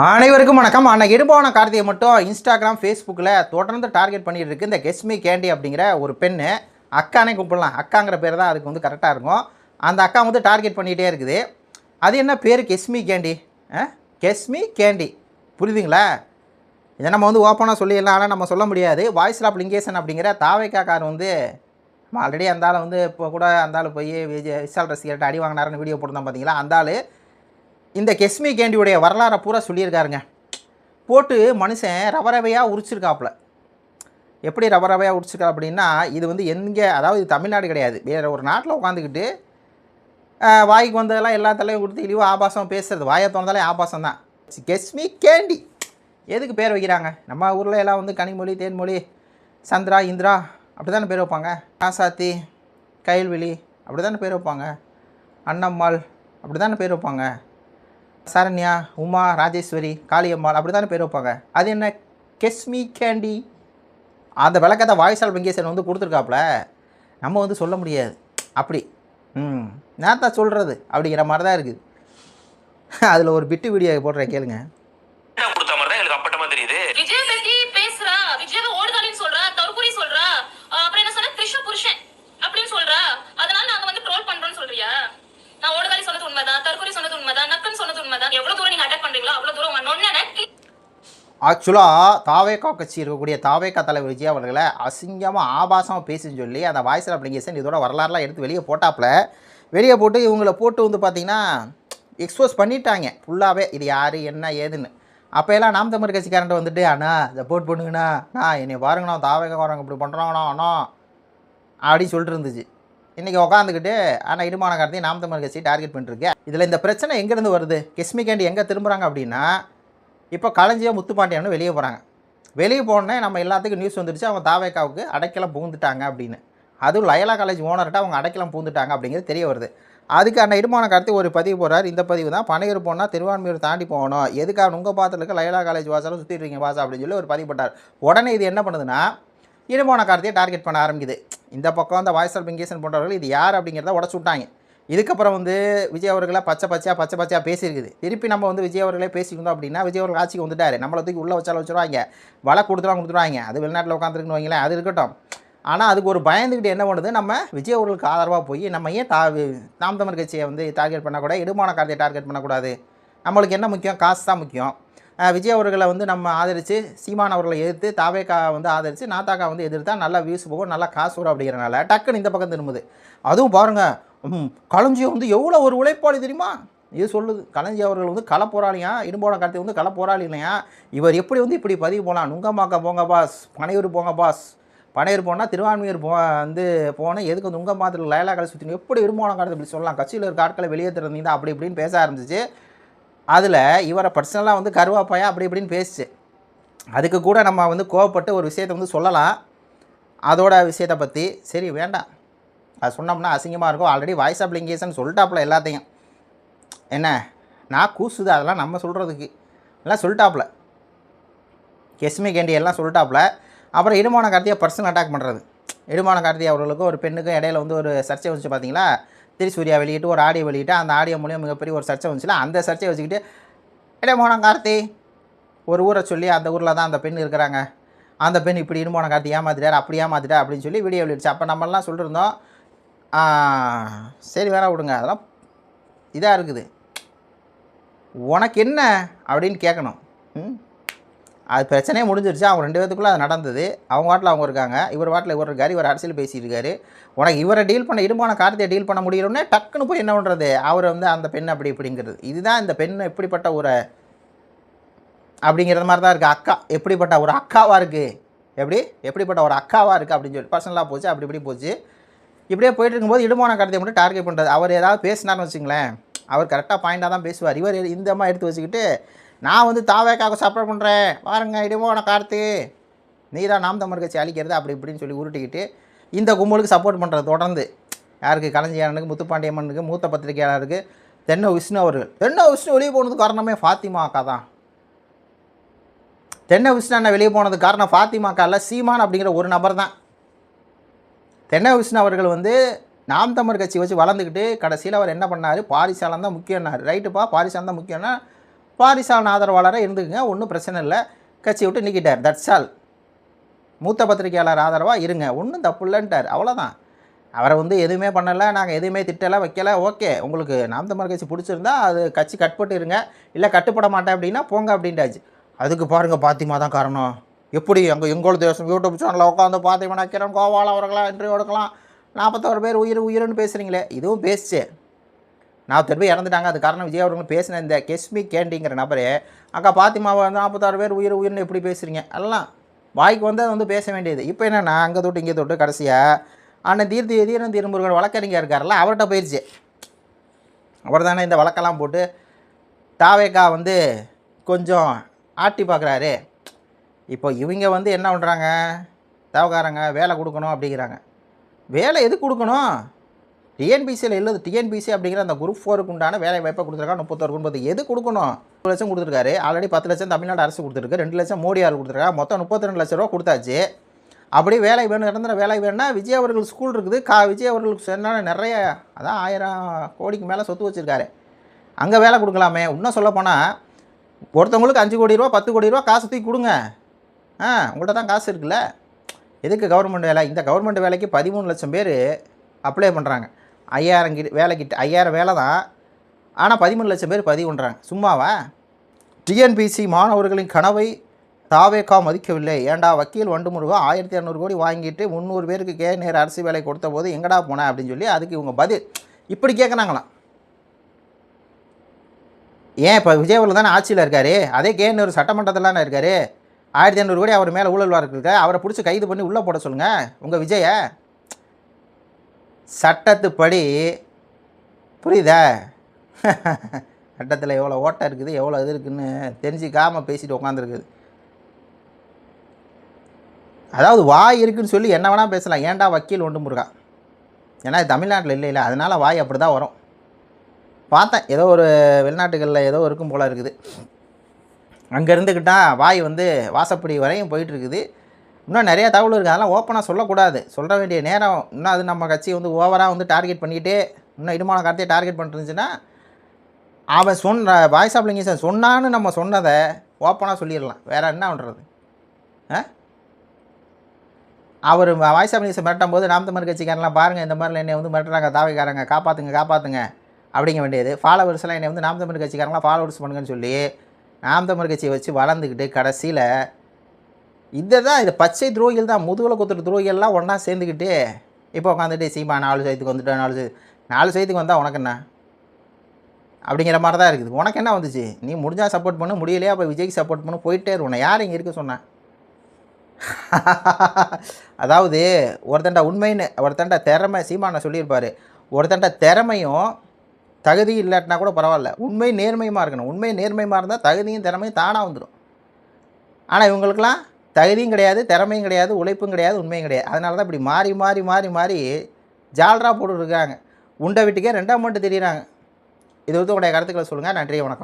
அனைவருக்கும் வணக்கம். அன்னைக்கு இடுபான கார்த்தியை மட்டும் இன்ஸ்டாகிராம் ஃபேஸ்புக்கில் தொடர்ந்து டார்கெட் பண்ணிட்டு இருக்கு இந்த கெஸ்மி கேண்டி அப்படிங்கிற ஒரு பெண்ணு. அக்கானே கூப்பிடலாம், அக்காங்கிற பேர் தான் அதுக்கு வந்து கரெக்டாக இருக்கும். அந்த அக்கா வந்து டார்கெட் பண்ணிகிட்டே இருக்குது. அது என்ன பேர் கெஸ்மி கேண்டி? கெஸ்மி கேண்டி புரியுதுங்களா? இதை நம்ம வந்து ஓப்பனாக சொல்லிடலாம், ஆனால் நம்ம சொல்ல முடியாது. வாய்ஸ் ஆஃப் லிங்கேசன் அப்படிங்கிற தாவைக்காக்கார் வந்து ஆல்ரெடி அந்த ஆள் வந்து இப்போ கூட அந்த ஆள் போய் விஷால் ரசிகர்கிட்ட அடி வாங்கினாருன்னு வீடியோ போட்டுருந்தான் பார்த்தீங்களா? அந்த ஆள் இந்த கெஸ்மி கேண்டியுடைய வரலாறை பூரா சொல்லியிருக்காருங்க. போட்டு மனுஷன் ரவரவையாக உரிச்சிருக்காப்புல. எப்படி ரவரவையாக உரிச்சிருக்கா அப்படின்னா, இது வந்து எங்கே, அதாவது இது தமிழ்நாடு கிடையாது, வேறு ஒரு நாட்டில் உட்காந்துக்கிட்டு வாய்க்கு வந்ததெல்லாம் எல்லா தலையும் கொடுத்து இழிவாக ஆபாசம் பேசுறது. வாயை திறந்தாலே ஆபாசம் தான். கெஸ்மி கேண்டி எதுக்கு பேர் வைக்கிறாங்க? நம்ம ஊரில் எல்லாம் வந்து கனிமொழி, தேன்மொழி, சந்திரா, இந்திரா அப்படி தானே பேர் வைப்பாங்க. ராசாத்தி, கயல்விழி அப்படி தானே பேர் வைப்பாங்க. அன்னம்மாள் அப்படி தானே பேர் வைப்பாங்க. சரண்யா, உமா, ராஜேஸ்வரி, காளியம்மாள் அப்படி தானே பேர் வைப்பாங்க. அது என்ன கெஸ்மி கேண்டி? அந்த விளக்கத்தை வாய்ஸ் ஆஃப் லிங்கேசன் வந்து கொடுத்துருக்காப்புல. நம்ம வந்து சொல்ல முடியாது அப்படி. நான் தான் சொல்கிறது அப்படிங்கிற மாதிரி தான் இருக்குது. அதில் ஒரு பிட்டு வீடியோ போடுறேன், கேளுங்க. ஆக்சுவலாக தாவேக்கா கட்சி இருக்கக்கூடிய தாவேக்கா தலைவர் விஜய் அவர்களை அசிங்கமாக ஆபாசமாக பேசுன்னு சொல்லி அந்த வாய்ஸ் ஆஃப் லிங்கேசன் இதோட வரலாறுலாம் எடுத்து வெளியே போட்டாப்புல. வெளியே போட்டு இவங்களை போட்டு வந்து பார்த்திங்கன்னா எக்ஸ்போஸ் பண்ணிட்டாங்க ஃபுல்லாகவே. இது யார் என்ன ஏதுன்னு. அப்போ எல்லாம் நாம் தமிழ் கட்சிக்காரன்ட்டு வந்துட்டு, அண்ணா சப்போர்ட் பண்ணுங்கண்ணா, என்னை பாருங்கண்ணா தாவேக்காரங்க இப்படி பண்ணுறாங்கண்ணா அண்ணா அப்படின்னு சொல்லிட்டு இருந்துச்சு. இன்றைக்கி உட்காந்துக்கிட்டு ஆனால் இடுமான கார்த்தியை நாம் தமிழ் கட்சி டார்கெட் பண்ணிட்டுருக்கேன். இதில் இந்த பிரச்சனை எங்கேருந்து வருது? கெஸ்மி கேண்டி எங்கே திரும்புகிறாங்க அப்படின்னா, இப்போ களஞ்சியா முத்துப்பாண்டியன்னு வெளியே போகிறாங்க. வெளியே போனே நம்ம எல்லாத்துக்கும் நியூஸ் வந்துடுச்சு, அவங்க தாவேக்காவுக்கு அடைக்கலம் புகுந்துட்டாங்க அப்படின்னு. அதுவும் லயலா காலேஜ் ஓனர்கிட்ட அவங்க அடைக்கலம் புகுந்துட்டாங்க அப்படிங்கிறது தெரிய வருது. அதுக்கு அந்த இடுமான கார்த்தி ஒரு பதிவு போகிறார். இந்த பதிவு தான், பனையூர் போனால் திருவான்மையூர் தாண்டி போகணும், எதுக்காக உங்கள் பாத்தில் இருக்க லயலா காலேஜ் வாசலும் சுற்றிட்டு இருக்கீங்க வாசா அப்படின்னு சொல்லி ஒரு பதிவு போட்டார். உடனே இது என்ன பண்ணுதுன்னா, இடுமான கார்த்தியை டார்கெட் பண்ண ஆரம்பிக்குது. இந்த பக்கம் அந்த வாய்ஸ் ஆஃப் லிங்கேசன் போன்றவர்கள் இது யார் அப்படிங்கிறத உடச்சு விட்டாங்க. இதுக்கப்புறம் வந்து விஜய் அவர்களை பச்சை பச்சையாக பேசியிருக்குது. திருப்பி நம்ம வந்து விஜய் அவர்களே பேசியிருந்தோம் அப்படின்னா, விஜய் அவர்கள் ஆட்சிக்கு வந்துட்டார், நம்மளை தூக்கி உள்ளே வச்சுருவாங்க, வலை கொடுத்துருவாங்க. அது வெளிநாட்டில் உட்காந்துருக்குன்னு வைங்களேன், அது இருக்கட்டும். ஆனால் அதுக்கு ஒரு பயந்துக்கிட்டு என்ன பண்ணுது, நம்ம விஜய் அவர்களுக்கு ஆதரவாக போய் நம்ம ஏன் நாம் தமிழ் கட்சியை வந்து டார்கெட் பண்ணக்கூடாது, இடுமான கார்த்தியை டார்கெட் பண்ணக்கூடாது? நம்மளுக்கு என்ன முக்கியம்? காசு தான் முக்கியம். விஜய் அவர்களை வந்து நம்ம ஆதரித்து, சீமான் அவர்களை எதிர்த்து, தாவேக்கா வந்து ஆதரித்து, நாத்தாக்கா வந்து எதிர்த்தா நல்லா வியூஸ் போகும், நல்லா காசு வரும் அப்படிங்கிறனால டக்குன்னு இந்த பக்கம் திரும்புது. அதுவும் பாருங்கள், களஞ்சியம் வந்து எவ்வளோ ஒரு உழைப்பாளி தெரியுமா? இது சொல்லுது. களஞ்சியம் அவர்கள் வந்து கள போராளியா, இடும்போன கார்த்தி வந்து கள போராளி இல்லையா? இவர் எப்படி வந்து இப்படி பதிவு போகலாம்? நுங்கம்பாக்கம் போங்க பாஸ், பனையூர் போங்க பாஸ், பனையூர் போனால் திருவான்மையூர் வந்து போனால் எதுக்கு வந்து நுங்கம்பாக்கத்தில் லயலா காலேஜ் சுற்றி எப்படி இடும்போன கார்த்தி இப்படி சொல்லலாம்? கட்சியில் இருக்க ஆட்களை வெளியேற்றுறீங்க தான் அப்படி இப்படின்னு பேச ஆரம்பிச்சிச்சு. அதில் இவரை பர்சனலாக வந்து கருவாப்பாயா அப்படி இப்படின்னு பேசிச்சு. அதுக்கு கூட நம்ம வந்து கோவப்பட்டு ஒரு விஷயத்தை வந்து சொல்லலாம், அதோட விஷயத்தை பற்றி. சரி வேண்டாம், அது சொன்னோம்னா அசிங்கமாக இருக்கும். ஆல்ரெடி வாய்ஸ் ஆஃப் லிங்கேசன் சொல்லிட்டாப்புல எல்லாத்தையும். என்ன நான் கூசுது அதெல்லாம் நம்ம சொல்கிறதுக்கு எல்லாம் சொல்லிட்டாப்புல. கெஸ்மி கேண்டி எல்லாம் சொல்லிட்டாப்புல. அப்புறம் இடுமான கார்த்தியை பர்சனல் அட்டாக் பண்ணுறது. இடுமான கார்த்தி அவர்களுக்கும் ஒரு பெண்ணுக்கும் இடையில வந்து ஒரு சர்ச்சை வந்துச்சு பார்த்தீங்களா? திரிசூர்யா வெளியிட்டு ஒரு ஆடியோ வெளியிட்டு, அந்த ஆடியோ மூலியம் மிகப்பெரிய ஒரு சர்ச்சை வந்துச்சுல, அந்த சர்ச்சையை வச்சுக்கிட்டு இடுமான கார்த்தி ஒரு ஊரை சொல்லி, அந்த ஊரில் தான் அந்த பெண் இருக்கிறாங்க, அந்த பெண் இப்படி இடுமான கார்த்தி ஏமாத்திட்டார், அப்படி ஏமாத்திட்டார் அப்படின்னு சொல்லி வீடியோ வெளியிடுச்சு. அப்போ நம்மளாம் சொல்லியிருந்தோம், சரி வேணா விடுங்க, அதெல்லாம் இதாக இருக்குது, உனக்கு என்ன அப்படின்னு கேட்கணும். அது பிரச்சனையே முடிஞ்சிருச்சு. அவங்க 2 பேத்துக்குள்ளே அது நடந்தது. அவங்க வாட்டில் அவங்க இருக்காங்க, இவர் வாட்டில் இவர் இருக்கார், இவர் அரசியல் பேசிகிட்டு இருக்காரு. உனக்கு இவரை டீல் பண்ண, இடுமான கார்த்தியை டீல் பண்ண முடியலன்னே டக்குன்னு போய் என்ன பண்ணுறது, அவர் வந்து அந்த பெண் அப்படி இப்படிங்கிறது. இதுதான் இந்த பெண் எப்படிப்பட்ட ஒரு அப்படிங்கிறது மாதிரி தான் இருக்குது. அக்கா எப்படிப்பட்ட ஒரு அக்காவாக இருக்குது, எப்படிப்பட்ட ஒரு அக்காவாக இருக்குது அப்படின்னு சொல்லி பர்சனலாக போச்சு, அப்படி இப்படி போச்சு. இப்படியே போயிட்டு இருக்கும்போது இடுமான கார்த்தியை மட்டும் டார்கெட் பண்ணுறது. அவர் ஏதாவது பேசினார்னு வச்சுங்களேன், அவர் கரெக்டாக பாயிண்டாக தான் பேசுவார். இவர் இந்த மாதிரி எடுத்து வச்சுக்கிட்டு, நான் வந்து தாவேக்காக சப்போர்ட் பண்ணுறேன் பாருங்க இடுமான கார்த்தி, நீ தான் நாம் தமிழ் கட்சி அழிக்கிறது அப்படி இப்படின்னு சொல்லி உருட்டிக்கிட்டு இந்த கும்பலுக்கு சப்போர்ட் பண்ணுறது தொடர்ந்து. யாருக்கு? களஞ்சியானுக்கு, முத்துப்பாண்டியம்மனுக்கு, மூத்த பத்திரிகையாளருக்கு, தென்ன விஷ்ணு அவர்கள். தென்ன விஷ்ணு வெளியே போனதுக்கு காரணமே ஃபாத்திமா அக்கா தான். தென்ன விஷ்ணு அண்ணன் வெளியே போனதுக்கு காரணம் ஃபாத்திமா அக்கா இல்லை, சீமான் அப்படிங்கிற ஒரு நபர் தான். தென்ன விஷ்ணு அவர்கள் வந்து நாம் தமிழ் கட்சி வச்சு வளர்ந்துக்கிட்டு கடைசியில் அவர் என்ன பண்ணார், பாரிசாலம் தான் முக்கியம்னார். ரைட்டுப்பா, பாரிசாலம் தான் முக்கியம்னா வாரிசான ஆதரவாளராக இருந்துக்குங்க, ஒன்றும் பிரச்சனை இல்லை. கட்சி விட்டு நீக்கிட்டார். That's all. மூத்த பத்திரிகையாளர் ஆதரவாக இருங்க, ஒன்றும் தப்பு இல்லைன்ட்டார். அவ்வளோதான். அவரை வந்து எதுவுமே பண்ணலை, நாங்கள் எதுவுமே திட்டலை வைக்கலை. ஓகே, உங்களுக்கு நாம் தமிழர் கட்சி பிடிச்சிருந்தா அது கட்சி கட்பட்டு இருங்க, இல்லை கட்டுப்பட மாட்டேன் அப்படின்னா போங்க அப்படின்ட்டாச்சு. அதுக்கு பாருங்கள், பாத்திமா தான் காரணம். எப்படி எங்கள் தேசம் யூடியூப் சேனலில் உட்காந்து பாத்திமா கிரண் கோபால் அவர்களா இன்டர்வியூ எடுக்கலாம், 41 பேர் உயிர்னு பேசுகிறீங்களே, இதுவும் பேசிச்சு. 40 பேர் இறந்துட்டாங்க. அது காரணம் விஜய் அவர்கள் பேசின இந்த கெஸ்மி கேண்டிங்கிற நபரே அக்கா பாத்திமாவை வந்து 46 பேர் உயிர்னு எப்படி பேசுகிறீங்க, எல்லாம் வாய்க்கு வந்து அது வந்து பேச வேண்டியது. இப்போ என்னென்னா அங்கே தொட்டு இங்கே தொட்டு கடைசியாக அண்ணன் தீரன் திருமுருகன் வழக்கறிஞர் இருக்கார்ல, அவர்கிட்ட போயிடுச்சு. அவர் தானே இந்த வழக்கெல்லாம் போட்டு தாவேக்கா வந்து கொஞ்சம் ஆட்டி பார்க்குறாரு. இப்போ இவங்க வந்து என்ன பண்ணுறாங்க, தேவக்காரங்க வேலை கொடுக்கணும் அப்படிங்கிறாங்க. வேலை எது கொடுக்கணும்? டிஎன்பிசியில் இல்லை, டிஎன்பிசி அப்படிங்கிற அந்த குரூப் 4க்கு உண்டான வேலை வாய்ப்பை கொடுத்துருக்காங்க. 31 குடும்பத்துக்கு எது கொடுக்கணும்? 1 லட்சம் கொடுத்துருக்காரு. ஆல்ரெடி 10 லட்சம் தமிழ்நாடு அரசு கொடுத்துருக்கு, 2 லட்சம் மோடி அரசு கொடுத்துருக்காங்க. மொத்தம் 32 லட்ச ரூபா கொடுத்தாச்சு. அப்படி வேலை வேணும், நிரந்தர வேலை வேணும்னா விஜய் அவர்கள் ஸ்கூல் இருக்குது. விஜய் அவர்களுக்கு சொன்னால் நிறைய, அதான் 1000 கோடிக்கு மேலே சொத்து வச்சுருக்காரு. அங்கே வேலை கொடுக்கலாமே. இன்னும் சொல்லப்போனால் ஒருத்தவங்களுக்கு 5 கோடி ரூபா 10 கோடி ரூபா காசு தூக்கி கொடுங்க. உங்கள்கிட்ட தான் காசு இருக்குல்ல, எதுக்கு கவர்மெண்ட் வேலை? இந்த கவர்மெண்ட் வேலைக்கு 13 லட்சம் பேர் அப்ளை பண்ணுறாங்க. 5000 வேலைக்கிட்ட 5000 வேலை தான், ஆனால் 13 லட்சம் பேர் பதிவு பண்ணுறாங்க. சும்மாவா? டிஎன்பிசி மாணவர்களின் கனவை தாவேக்கா மதிக்கவில்லை. ஏண்டா வக்கீல் வண்டுமுருகா 1200 கோடி வாங்கிட்டு 300 பேருக்கு நேர் அரசு வேலை கொடுத்த போது எங்கடா போனேன் அப்படின்னு சொல்லி அதுக்கு இவங்க பதில் இப்படி கேட்குறாங்களாம். ஏன் இப்போ விஜய் அவர்கள் தானே ஆட்சியில் இருக்கார், அதே நேரு சட்டமன்றத்தில் தானே இருக்கார். 1500 கோடி அவர் மேலே ஊழல் வழக்கு, அவரை பிடிச்சி கைது பண்ணி உள்ளே போட சொல்லுங்கள் உங்கள் விஜயை. சட்டத்துப்படி புரியுதா? சட்டத்தில் எவ்வளோ ஓட்டம் இருக்குது, எவ்வளோ இது இருக்குதுன்னு தெரிஞ்சிக்காமல் பேசிட்டு உட்காந்துருக்குது. அதாவது வாய் இருக்குதுன்னு சொல்லி என்ன வேணால் பேசலாம். ஏன்டா வக்கீல் ஒன்று முருகா, ஏன்னா தமிழ்நாட்டில் இல்லை, அதனால் வாய் அப்படி தான் வரும். பார்த்தேன், ஏதோ ஒரு வெளிநாட்டுகளில் ஏதோ இருக்கும் போல் இருக்குது. அங்கே இருந்துக்கிட்டால் வாய் வந்து வாசப்படி வரையும் போயிட்டுருக்குது. இன்னும் நிறையா தகவல் இருக்குது, அதெல்லாம் ஓப்பனாக சொல்லக்கூடாது. சொல்ல வேண்டிய நேரம் இன்னும் அது நம்ம கட்சி வந்து ஓவராக வந்து டார்கெட் பண்ணிக்கிட்டே இன்னும் இடுமான கார்த்தையை டார்கெட் பண்ணிருந்துச்சுன்னா அவன் வாய்ஸ் ஆஃப் லிங்கேஷன் சொன்னான்னு நம்ம சொன்னதை ஓப்பனாக சொல்லிடலாம். வேறு என்ன பண்ணுறது? அவர் வாய்ஸ் ஆஃப் லிங்கேஷன் மிரட்டும் போது நாம் தமிழர் கட்சிக்காரலாம் பாருங்கள் இந்த மாதிரிலாம் என்னை வந்து மிரட்டுறாங்க தாவைக்காரங்க, காப்பாற்றுங்க அப்படிங்க வேண்டியது. ஃபாலோவர்ஸ்லாம் என்னை வந்து நாம் தமிழர் கட்சிக்காரங்களாம் ஃபாலோவர்ஸ் பண்ணுங்கன்னு சொல்லி நாம் தமிழர் கட்சியை வச்சு வளர்ந்துக்கிட்டு கடைசியில் இது பச்சை துரோகிகள் தான், முதுகில் குத்துற துரோகிகள்லாம் ஒன்றா சேர்ந்துக்கிட்டு இப்போ உட்காந்துட்டு சீமா 4 சைத்துக்கு வந்துட்டு 4 சைத்துக்கு வந்தால் உனக்கு என்ன அப்படிங்கிற மாதிரி தான் இருக்குது. உனக்கு என்ன வந்துச்சு? நீ முடிஞ்சால் சப்போர்ட் பண்ணு, முடியலையா அப்போ விஜய்க்கு சப்போர்ட் பண்ணு, போயிட்டே உன்னை யார் இங்கே இருக்க சொன்னேன்? அதாவது ஒருத்தண்ட திறமை, சீமான சொல்லியிருப்பார், ஒருத்தண்ட திறமையும் தகுதி இல்லாட்டினா கூட பரவாயில்ல, உண்மை நேர்மையுமா இருக்கணும். உண்மை நேர்மையுமா இருந்தால் தகுதியும் திறமையும் தானாக வந்துடும். ஆனால் இவங்களுக்கெல்லாம் தகுதியும் கிடையாது, திறமையும் கிடையாது, உழைப்பும் கிடையாது, உண்மையும் கிடையாது. அதனால தான் இப்படி மாறி ஜால்ரா போட்டுருக்காங்க. உண்டை வீட்டுக்கே 2ஆம் மட்டு தெரியுறாங்க. இது வந்து உங்களுடைய கருத்துக்களை சொல்லுங்கள். நன்றி, வணக்கம்.